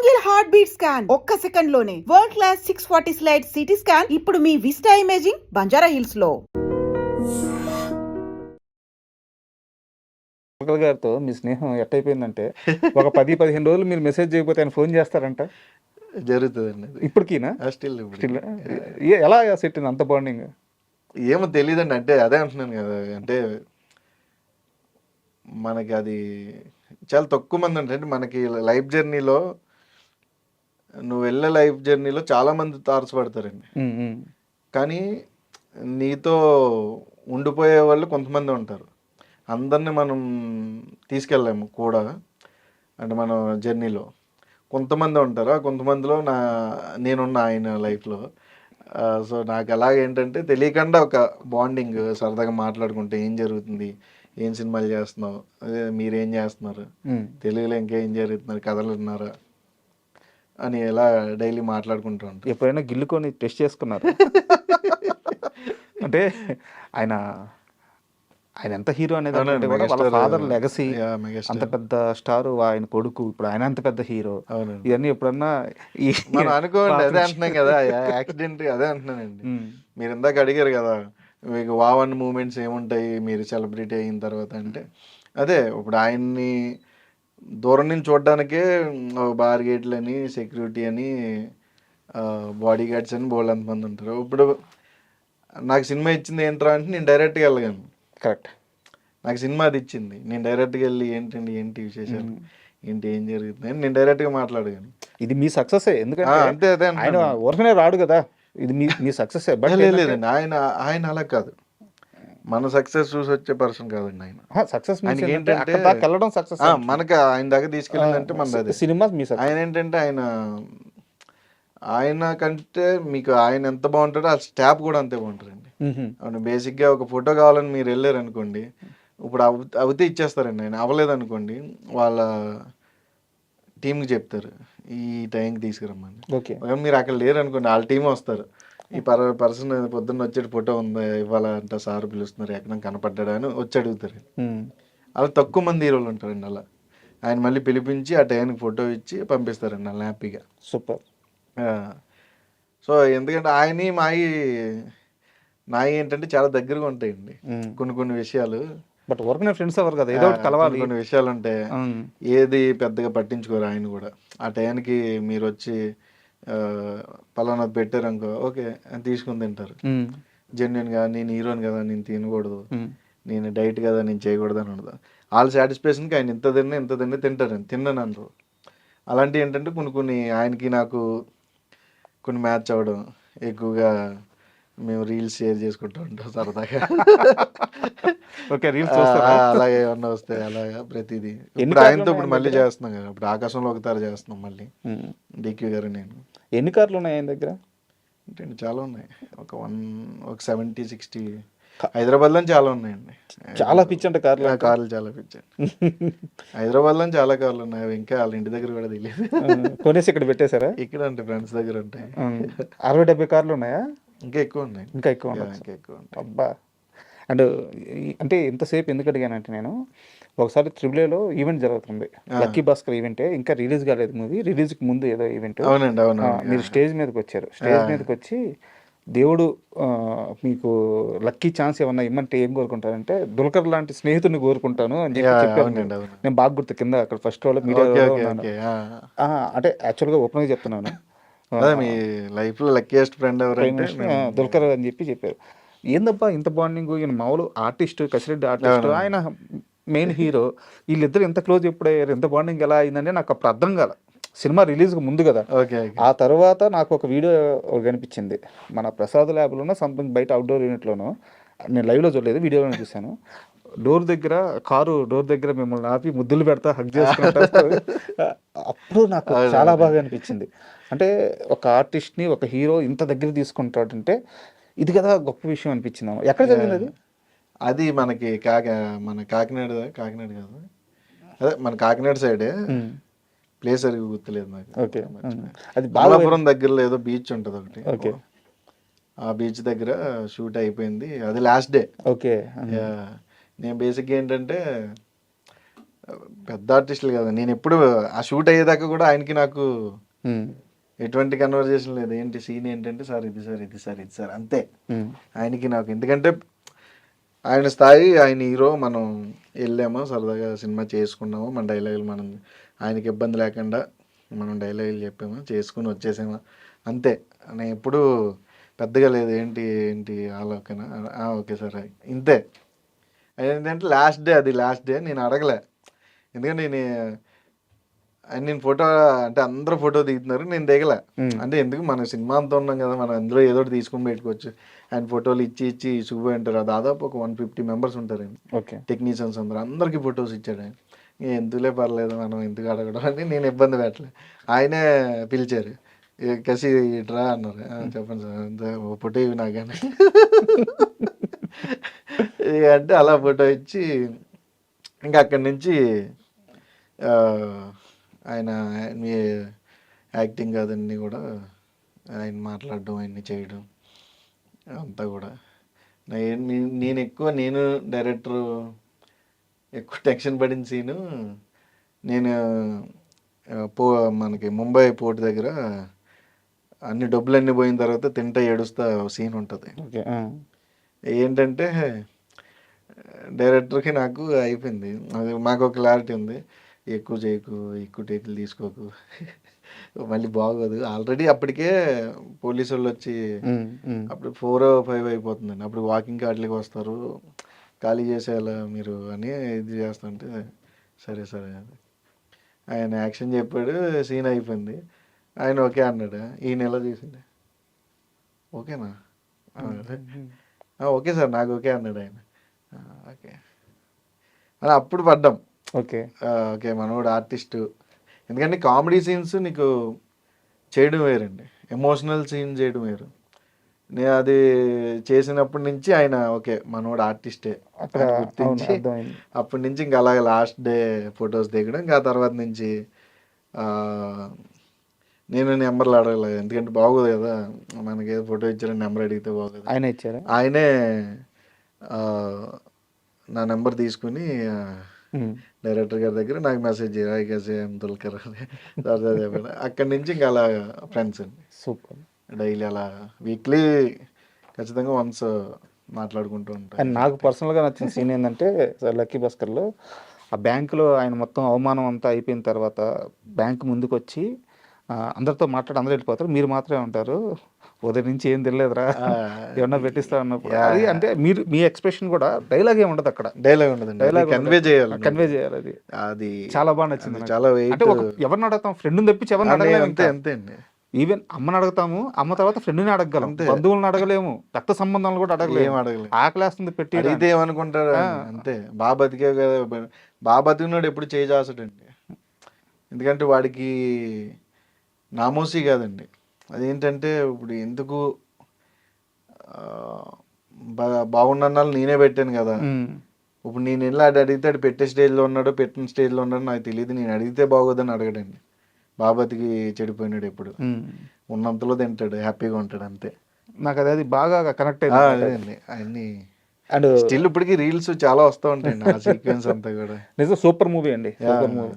Single heart beat scan ఒక్క second లోనే world class 640 slide CT scan ఇప్పుడు మీ vista imaging Banjara hills లో. గారితో మీ స్నేహం ఎట్టయిపోయిందంటే ఒక 10-15 రోజులు మీరు మెసేజ్ చేయకపోతే ఆయన ఫోన్ చేస్తారంట. జరుగుతుందండి ఇప్పటికీనా? స్టిల్ ఎలా సెట్ అంత బాండింగ్? ఏమో తెలియదండి. అంటే అదే అంటున్నాను కదా, అంటే మనకి అది చాలా తక్కువ మంది అంటే మనకి లైఫ్ జర్నీలో నువ్వు వెళ్ళే లైఫ్ జర్నీలో చాలా మంది తారసపడతారండి. కానీ నీతో ఉండిపోయే వాళ్ళు కొంతమంది ఉంటారు. అందరినీ మనం తీసుకెళ్ళాము కూడా, అంటే మన జర్నీలో కొంతమంది ఉంటారు. ఆ కొంతమందిలో నేనున్న ఆయన లైఫ్లో. సో నాకు అలాగేంటంటే తెలియకుండా ఒక బాండింగ్, సరదాగా మాట్లాడుకుంటే ఏం జరుగుతుంది, ఏం సినిమాలు చేస్తున్నావు, అదే మీరేం చేస్తున్నారు, తెలుగులో ఇంకా ఏం జరుగుతున్నారు, కథలు విన్నారా అని ఎలా డైలీ మాట్లాడుకుంటూ ఉంటాం. ఎప్పుడైనా గిల్లుకొని టెస్ట్ చేసుకున్నారు? అంటే ఆయన ఎంత హీరో అనేది కూడా వాళ్ళ ఫాదర్ లెగసీ, అంత పెద్ద స్టార్, ఆయన కొడుకు, ఇప్పుడు ఆయన అంత పెద్ద హీరో, ఇవన్నీ ఎప్పుడన్నా మనం అనుకోండి. అదే అంటున్నాం కదా, యాక్సిడెంట్ అదే అంటున్నానండి. మీరు ఇందాక అడిగారు కదా మీకు వావన్ మూమెంట్స్ ఏముంటాయి మీరు సెలబ్రిటీ అయిన తర్వాత అంటే, అదే ఇప్పుడు ఆయన్ని దూరం నుంచి చూడడానికే బార్గేట్లు అని, సెక్యూరిటీ అని, బాడీ గార్డ్స్ అని బోల్డ్ అంతమంది ఉంటారు. ఇప్పుడు నాకు సినిమా ఇచ్చింది ఏంట్రా అంటే నేను డైరెక్ట్గా వెళ్ళగాను. కరెక్ట్, నాకు సినిమా అది ఇచ్చింది, నేను డైరెక్ట్గా వెళ్ళి ఏంటి విశేషాలు, ఏం జరుగుతుంది అని నేను డైరెక్ట్గా మాట్లాడగాను. ఇది మీ సక్సెస్. ఎందుకంటే అంతే అదే ఆయన ఊరికనే రాడు కదా, ఇది మీ సక్సెస్. లేదండి, ఆయన అలా కాదు, మన సక్సెస్ చూసి వచ్చే పర్సన్ కాదండి ఆయన. సక్సెస్ ఏంటంటే వెళ్ళడం సక్సెస్, మనకి ఆయన దాకా తీసుకెళ్ళిందంటే మన అదే సినిమా. ఆయన ఏంటంటే ఆయన కంటే మీకు ఆయన ఎంత బాగుంటాడో ఆ స్టాఫ్ కూడా అంతే బాగుంటారండి. అవును, బేసిక్గా ఒక ఫోటో కావాలని మీరు వెళ్ళారు అనుకోండి, ఇప్పుడు అవుతే ఇచ్చేస్తారండి. ఆయన అవ్వలేదు అనుకోండి వాళ్ళ టీంకి చెప్తారు ఈ టైంకి తీసుకురమ్మని. మీరు అక్కడ లేరు అనుకోండి వాళ్ళ టీం వస్తారు, ఈ పర్సన్ పొద్దున్న వచ్చేటి ఫోటో ఉంది ఇవాళ అంటే సార్ పిలుస్తున్నారు ఎక్కడ కనపడ్డా అని వచ్చి అడుగుతారు. అలా తక్కువ మంది హీరోలు ఉంటారండి. అలా ఆయన మళ్ళీ పిలిపించి ఆ టైంకి ఫోటో ఇచ్చి పంపిస్తారండి అలా హ్యాపీగా. సూపర్. సో ఎందుకంటే ఆయన్ని నాయి ఏంటంటే చాలా దగ్గరగా ఉంటాయండి కొన్ని విషయాలు. బట్ వర్క్ ఫ్రెండ్స్ ఎవరు కదా, ఏదో ఒకటి కలవాలి. కొన్ని విషయాలు ఉంటాయి, ఏది పెద్దగా పట్టించుకోరు ఆయన కూడా. ఆ టైంకి మీరు వచ్చి పలానా పెట్టారు అనుకో, ఓకే తీసుకుని తింటారు. జెన్యున్గా నేను హీరోని కదా నేను తినకూడదు, నేను డైట్ కదా నేను చేయకూడదు అని ఉండదు. వాళ్ళ సాటిస్ఫాక్షన్కి ఆయన ఇంత తిన్నా తింటారని తిన్నాను అనరు. అలాంటివి ఏంటంటే కొన్ని ఆయనకి నాకు కొన్ని మ్యాచ్ అవ్వడం, ఎక్కువగా మేము రీల్స్ షేర్ చేసుకుంటూ ఉంటాం సరదాగా. ఓకే, రీల్స్ అలాగే ఏమన్నా వస్తాయి అలాగా ప్రతిదీ. ఇప్పుడు ఆయనతో ఇప్పుడు మళ్ళీ చేస్తున్నాం కదా, ఇప్పుడు ఆకాశంలో ఒకసారి చేస్తున్నాం మళ్ళీ డిక్యూ గారు నేను. ఎన్ని కార్లు ఉన్నాయి ఆయన దగ్గర? అంటే చాలా ఉన్నాయి, ఒక 70-60 హైదరాబాద్లో చాలా ఉన్నాయండి. చాలా పిచ్చి అంటే కార్లు చాలా పిచ్చి. హైదరాబాద్లో చాలా కార్లు ఉన్నాయి, అవి ఇంకా వాళ్ళ ఇంటి దగ్గర కూడా తెలియదు. కొనేసి ఇక్కడ పెట్టేశారా? ఇక్కడ అంటే ఫ్రెండ్స్ దగ్గర ఉంటాయి. 60-70 కార్లు ఉన్నాయా? ఇంకా ఎక్కువ ఉన్నాయి. ఇంకా ఎక్కువ ఉంటాయి. అబ్బా. అండ్ అంటే ఇంతసేపు ఎందుకు అడిగానంటే, నేను ఒకసారి త్రిబుల్-ఏలో ఈవెంట్ జరుగుతుంది, లక్కీ భాస్కర్ ఈవెంటే, ఇంకా రిలీజ్ కాలేదు మూవీ, రిలీజ్కి ముందు ఏదో ఈవెంట్. అవునండి, అవును. మీరు స్టేజ్ మీదకి వచ్చారు. స్టేజ్ మీదకి వచ్చి దేవుడు మీకు లక్కీ ఛాన్స్ ఏమన్నా ఇమ్మంటే ఏం కోరుకుంటారంటే, దుల్కర్ లాంటి స్నేహితుడిని కోరుకుంటాను అని చెప్పి చెప్పాను. నేను బాగా గుర్తు, కింద అక్కడ ఫస్ట్ రోలో మీడియాలో ఉన్నాను. అంటే యాక్చువల్గా ఓపెన్గా చెప్తున్నాను, మీ లైఫ్లో లక్కీయెస్ట్ ఫ్రెండ్ ఎవరంటే దుల్కర్ అని చెప్పి చెప్పారు. ఏందబ్బా ఇంత బాండింగ్, ఈయన మామూలు ఆర్టిస్ట్, కసిరెడ్డి ఆర్టిస్ట్, ఆయన మెయిన్ హీరో, వీళ్ళిద్దరు ఎంత క్లోజ్ ఎప్పుడయ్యారు, ఎంత బాండింగ్ ఎలా అయిందంటే నాకు అప్పుడు అర్థం కాల. సినిమా రిలీజ్కి ముందు కదా. ఆ తర్వాత నాకు ఒక వీడియో కనిపించింది, మన ప్రసాద్ ల్యాబ్లోనో సంథింగ్ బయట అవుట్డోర్ యూనిట్లోనో, నేను లైవ్లో చూడలేదు, వీడియోలోనే చూశాను. కారు డోర్ దగ్గర మిమ్మల్ని ఆపి ముద్దులు పెడతా, హగ్ చేసుకుంటా. అప్పుడు నాకు చాలా బాగా అనిపించింది. అంటే ఒక ఆర్టిస్ట్ని, ఒక హీరో ఇంత దగ్గర తీసుకుంటాడంటే ఇది కదా గొప్ప విషయం అనిపించింది. ఎక్కడ జరిగింది అది? అది మనకి మన కాకినాడ కాదు, అదే మన కాకినాడ సైడే, ప్లేస్ అది గుర్తులేదు నాకు. ఓకే, అది బాలాపురం దగ్గరలో ఏదో బీచ్ ఉంటుంది ఒకటి. ఓకే, ఆ బీచ్ దగ్గర షూట్ అయిపోయింది, అది లాస్ట్ డే. ఓకే, నేను బేసిక్గా ఏంటంటే పెద్ద ఆర్టిస్టులు కదా, నేను ఎప్పుడు ఆ షూట్ అయ్యేదాకా కూడా ఆయనకి నాకు ఎటువంటి కన్వర్జేషన్ లేదు. ఏంటి సీన్ ఏంటంటే సార్ ఇది సార్ ఇది సార్ ఇది సార్ అంతే ఆయనకి నాకు. ఎందుకంటే ఆయన స్థాయి, ఆయన హీరో, మనం వెళ్ళామో సరదాగా సినిమా చేసుకున్నాము, మన డైలాగులు మనం ఆయనకి ఇబ్బంది లేకుండా మనం డైలాగులు చెప్పాము, చేసుకుని వచ్చేసాము అంతే. నేను ఎప్పుడు పెద్దగా లేదు ఏంటి ఏంటి అలా ఓకేనా, ఓకే సార్ ఇంతే. ఏంటంటే లాస్ట్ డే, అది లాస్ట్ డే నేను అడగలే. ఎందుకంటే నేను ఫోటో అంటే అందరూ ఫోటో దిగుతున్నారు, నేను దిగలే. అంటే ఎందుకు, మన సినిమా అంతా ఉన్నాం కదా, మనం అందులో ఏదో ఒకటి తీసుకుని పెట్టుకోవచ్చు. ఆయన ఫోటోలు ఇచ్చి చూపోయి ఉంటారు. దాదాపు ఒక 150 మెంబర్స్ ఉంటారు టెక్నీషియన్స్, అందరికి ఫొటోస్ ఇచ్చాడు ఆయన. ఎందుకులే పర్లేదు మనం ఎందుకు అడగడం అని నేను ఇబ్బంది పెట్టలే. ఆయనే పిలిచారు, కసి ఇట్రా అన్నారు. చెప్పండి సార్ అంతే, ఓ ఫోటో ఇవి నాకని అంటే అలా ఫోటో ఇచ్చి ఇంకా అక్కడి నుంచి ఆయన మీ యాక్టింగ్ అదన్నీ కూడా ఆయన మాట్లాడడం, ఆయన్ని చేయడం అంతా కూడా నేను డైరెక్టర్ ఎక్కువ టెన్షన్ పడిన సీను, నేను మనకి ముంబై పోర్ట్ దగ్గర అన్ని డబ్బులన్నీ పోయిన తర్వాత తింటా ఏడుస్తా సీన్ ఉంటుంది. ఏంటంటే డైరెక్టర్కి నాకు అయిపోయింది, అది మాకు ఒక క్లారిటీ ఉంది, ఎక్కువ చేయకు, ఎక్కువ టేకులు తీసుకోకు, మళ్ళీ బాగోదు. ఆల్రెడీ అప్పటికే పోలీసు వాళ్ళు వచ్చి అప్పుడు 4 or 5 అయిపోతుందండి. అప్పుడు వాకింగ్ కార్డులకి వస్తారు, ఖాళీ చేసేయాలా మీరు అని ఇది చేస్తుంటే సరే సరే ఆయన యాక్షన్ చెప్పాడు, సీన్ అయిపోయింది. ఆయన ఓకే అన్నాడు. ఈ నెల చేసిండే ఓకేనా, ఓకే సార్ నాకు ఓకే అన్నాడు ఆయన. ఓకే అని అప్పుడు పడ్డాం. ఓకే మనోడు ఆర్టిస్టు. ఎందుకంటే కామెడీ సీన్స్ నీకు చేయడం వేరండి, ఎమోషనల్ సీన్ చేయడం వేరు. నేను అది చేసినప్పటి నుంచి ఆయన ఓకే మనోడు ఆర్టిస్టే గుర్తించి అప్పటి నుంచి ఇంకా అలాగే లాస్ట్ డే ఫొటోస్ దిగడం. ఇంకా ఆ తర్వాత నుంచి నేను నెంబర్లు అడగలేదు, ఎందుకంటే బాగోదు కదా, మనకి ఏదో ఫోటో ఇచ్చారని నెంబర్ అడిగితే బాగోదు. ఆయన ఇచ్చారు, ఆయనే నా నెంబర్ తీసుకుని డైరెక్టర్ గారి దగ్గర నాకు మెసేజ్ దుల్కర్ అక్కడి నుంచి ఇంకా అలా ఫ్రెండ్స్ అండి. సూపర్. డైలీ అలా వీక్లీ ఖచ్చితంగా వన్స్ మాట్లాడుకుంటూ ఉంటాను. అండ్ నాకు పర్సనల్గా నచ్చిన సీన్ ఏంటంటే లక్కీ భాస్కర్లో ఆ బ్యాంకులో ఆయన మొత్తం అవమానం అంతా అయిపోయిన తర్వాత బ్యాంక్ ముందుకు వచ్చి అందరితో మాట్లాడి అందరూ వెళ్ళిపోతారు, మీరు మాత్రమే ఉంటారు, ఉదయం నుంచి ఏం తెలియదురా ఏమన్నా పెట్టిస్తా అన్నప్పుడు అది అంటే మీరు మీ ఎక్స్ప్రెషన్ కూడా డైలాగ్ ఏమి ఉండదు అక్కడ, డైలాగ్ ఉండదు, డైలాగ్ కన్వే చేయాలి. అది చాలా బాగా నచ్చింది. చాలా అంటే ఎవరిని అడగతాం, ఫ్రెండ్ని తెప్పించి ఎవరిని అడగలేము, అంతే అండి. ఈవెన్ అమ్మని అడుగుతాము, అమ్మ తర్వాత ఫ్రెండ్ని అడగలం, బంధువులను అడగలేము, రక్త సంబంధాలు కూడా అడగలేము. ఆకలేస్తుంది పెట్టి అడిగితే ఏమనుకుంటారు అంతే. బాగా బతికే కదా, బాగా బతికినాడు ఎప్పుడు చేసాసడండి. ఎందుకంటే వాడికి నామోసీ కాదండి, అదేంటంటే ఇప్పుడు ఎందుకు బాగున్నాళ్ళు నేనే పెట్టాను కదా, ఇప్పుడు నేను వెళ్ళి అడిగితే అడు పెట్టే స్టేజ్లో ఉన్నాడో పెట్టిన స్టేజ్లో ఉన్నాడో నాకు తెలియదు, నేను అడిగితే బాగోదని అడగడండి. బాబాతికి చెడిపోయినాడు, ఎప్పుడు ఉన్నంతలో తింటాడు, హ్యాపీగా ఉంటాడు అంతే. నాకు అది బాగా కనెక్ట్ అయింది అన్ని. అండ్ స్టిల్ ఇప్పటికి రీల్స్ చాలా వస్తూ ఉంటాయండి ఆ సీక్వెన్స్ అంతా కూడా. నిజం సూపర్ మూవీ అండి, సూపర్ మూవీ.